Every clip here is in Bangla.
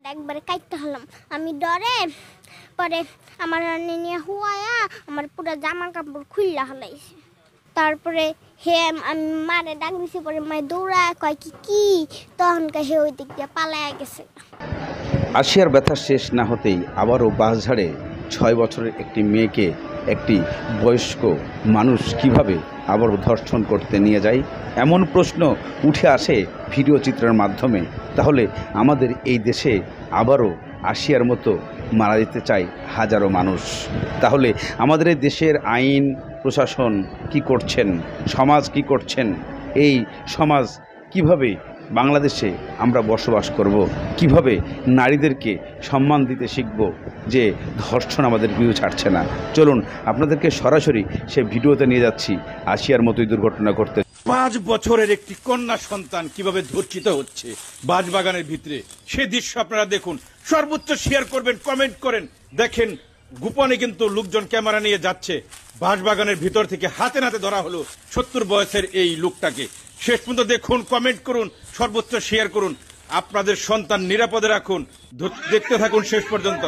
একবারে কাইটতে হলাম আমি ডরে পরে আমার নিয়ে হুয়ায়া আমার পুরো জামা কাপড় খুললা হলাইছে তারপরে হে আমি মারে ডাক দিছি পরে মাই দৌড়া কয় কি তখন হে ওই দিক দিয়ে পালায়া গেছে। আশিয়ার ব্যথা শেষ না হতেই আবারও বাঁশঝাড়ে 6 বছরের একটি মেয়েকে একটি বয়স্ক মানুষ কিভাবে আবারও ধর্ষণ করতে নিয়ে যায় এমন প্রশ্ন উঠে আসে ভিডিও চিত্রের মাধ্যমে। তাহলে আমাদের এই দেশে আবারও আশিয়ার মতো মারা যেতে চায় হাজারো মানুষ। তাহলে আমাদের এই দেশের আইন প্রশাসন কি করছেন, সমাজ কি করছেন, এই সমাজ কিভাবে বাংলাদেশে আমরা বসবাস করব, কিভাবে নারীদেরকে সম্মান দিতে শিখব যে ধর্ষণ আমাদের পিছু ছাড়ছে না। চলুন আপনাদেরকে সরাসরি সে ভিডিওতে নিয়ে যাচ্ছি আশিয়ার মতোই দুর্ঘটনা ঘটতে। 5 বছরের একটি কন্যা সন্তান কিভাবে ধর্ষিত হচ্ছে বাঁশবাগানের ভিতরে, সে দৃশ্য আপনারা দেখুন। সর্বোচ্চ শেয়ার করবেন, কমেন্ট করেন। দেখেন গোপনে কিন্তু লোকজন ক্যামেরা নিয়ে যাচ্ছে। বাঁশবাগানের ভিতর থেকে হাতে নাতে ধরা হলো 70 বয়সের এই লোকটাকে। শেষ পর্যন্ত দেখুন, কমেন্ট করুন, সর্বোচ্চ শেয়ার করুন, আপনাদের সন্তান নিরাপদে রাখুন। দেখতে থাকুন শেষ পর্যন্ত।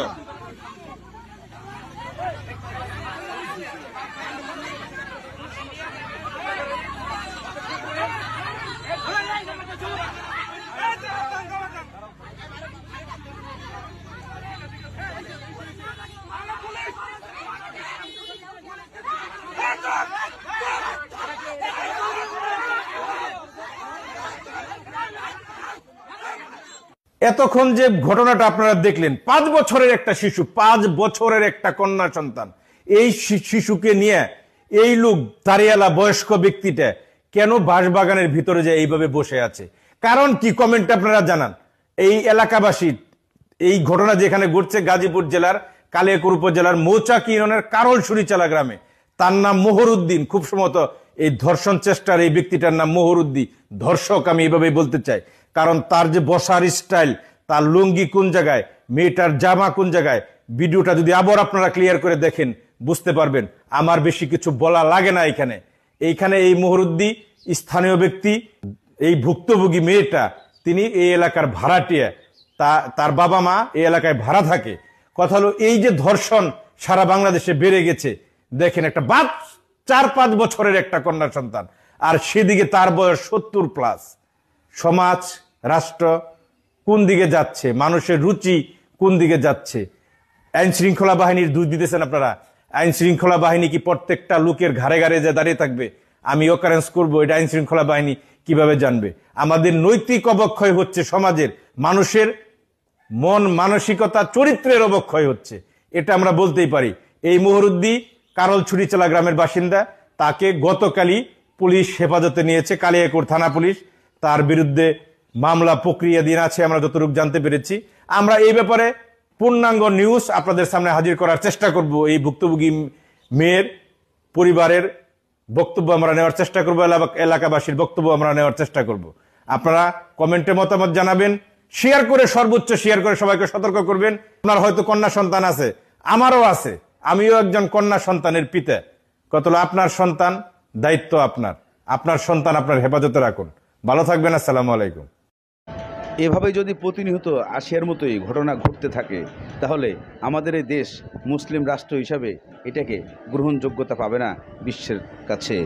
এতক্ষণ যে ঘটনাটা আপনারা দেখলেন, 5 বছরের একটা শিশু, 5 বছরের একটা কন্যা সন্তান, এই শিশুকে নিয়ে এই লোক দাঁড়িয়ালা বয়স্ক ব্যক্তিটা কেন বাঁশবাগানের ভিতরে যে এইভাবে বসে আছে, কারণ কি? কমেন্ট আপনারা জানান। এই এলাকাবাসী, এই ঘটনা যেখানে ঘটছে গাজীপুর জেলার কালিয়াকৈর উপজেলার মৌচাক ইউনিয়নের কারলসুরিচালা গ্রামে। তার নাম মোহরউদ্দিন। খুব সম্ভবত এই ধর্ষণ চেষ্টার এই ব্যক্তিটার নাম মোহরউদ্দিন। ধর্ষক আমি এইভাবেই বলতে চাই, কারণ তার যে বসার স্টাইল, তার লুঙ্গি কোন জায়গায়, মেয়েটার জামা কোন জায়গায়, ভিডিওটা যদি আবার আপনারা ক্লিয়ার করে দেখেন বুঝতে পারবেন। আমার বেশি কিছু বলা লাগে না। এইখানে এই মোহরউদ্দিন স্থানীয় ব্যক্তি, এই ভুক্তভোগী মেয়েটা তিনি এই এলাকার ভাড়াটিয়া, তার বাবা মা এই এলাকায় ভাড়া থাকে। কথা হলো এই যে ধর্ষণ সারা বাংলাদেশে বেড়ে গেছে, দেখেন একটা 4-5 বছরের একটা কন্যা সন্তান, আর সেদিকে তার বয়স 70+। সমাজ রাষ্ট্র কোন দিকে যাচ্ছে, মানুষের রুচি কোন দিকে যাচ্ছে? আইন শৃঙ্খলা বাহিনীর দোষ দিতেছেন আপনারা। আইন শৃঙ্খলা বাহিনী কি প্রত্যেকটা লোকের ঘাড়ে ঘাড়ে যে দাঁড়িয়ে থাকবে আমি অকারেন্স করবো, এটা আইন শৃঙ্খলা বাহিনী কিভাবে জানবে? আমাদের নৈতিক অবক্ষয় হচ্ছে, সমাজের মানুষের মন মানসিকতা চরিত্রের অবক্ষয় হচ্ছে, এটা আমরা বলতেই পারি। এই মোহরউদ্দিন কারলছুরিচালা গ্রামের বাসিন্দা, তাকে গতকালই পুলিশ হেফাজতে নিয়েছে, কালিয়াকৈর থানা পুলিশ। তার বিরুদ্ধে মামলা প্রক্রিয়াধীন আছে আমরা যতটুকু জানতে পেরেছি। আমরা এই ব্যাপারে পূর্ণাঙ্গ নিউজ আপনাদের সামনে হাজির করার চেষ্টা করব। এই ভুক্তভোগী মেয়ের পরিবারের বক্তব্য আমরা নেওয়ার চেষ্টা করব, এলাকাবাসীর বক্তব্য আমরা নেওয়ার চেষ্টা করব। আপনারা কমেন্টে মতামত জানাবেন, শেয়ার করে, সর্বোচ্চ শেয়ার করে সবাইকে সতর্ক করবেন। আপনার হয়তো কন্যা সন্তান আছে, আমারও আছে, আমিও একজন কন্যা সন্তানের পিতা। কত আপনার সন্তান, দায়িত্ব আপনার। আপনার সন্তান আপনার হেফাজতে রাখুন। ভালো থাকবেন। আসসালামু আলাইকুম। এভাবে যদি প্রতিনিয়ত আশিয়ার মতোই ঘটনা ঘটতে থাকে তাহলে আমাদের এই দেশ মুসলিম রাষ্ট্র হিসাবে এটাকে গ্রহণযোগ্যতা পাবে না বিশ্বের কাছে।